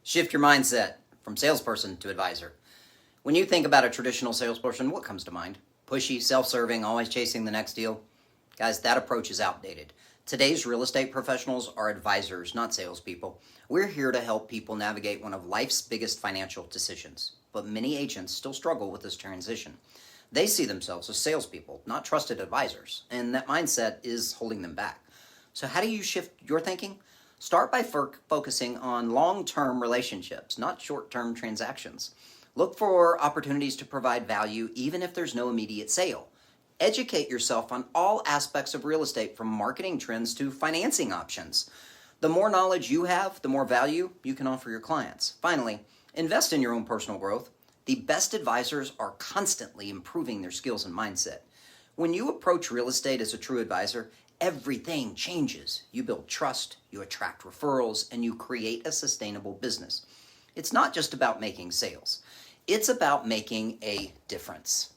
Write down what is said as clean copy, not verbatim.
Shift your mindset from salesperson to advisor. When you think about a traditional salesperson, what comes to mind? Pushy, self-serving, always chasing the next deal? Guys, that approach is outdated. Today's real estate professionals are advisors, not salespeople. We're here to help people navigate one of life's biggest financial decisions. But many agents still struggle with this transition. They see themselves as salespeople, not trusted advisors, and that mindset is holding them back. So how do you shift your thinking? Start by focusing on long-term relationships, not short-term transactions. Look for opportunities to provide value even if there's no immediate sale. Educate yourself on all aspects of real estate, from marketing trends to financing options. The more knowledge you have, the more value you can offer your clients. Finally, invest in your own personal growth. The best advisors are constantly improving their skills and mindset. When you approach real estate as a true advisor, everything changes. You build trust, you attract referrals, and you create a sustainable business. It's not just about making sales. It's about making a difference.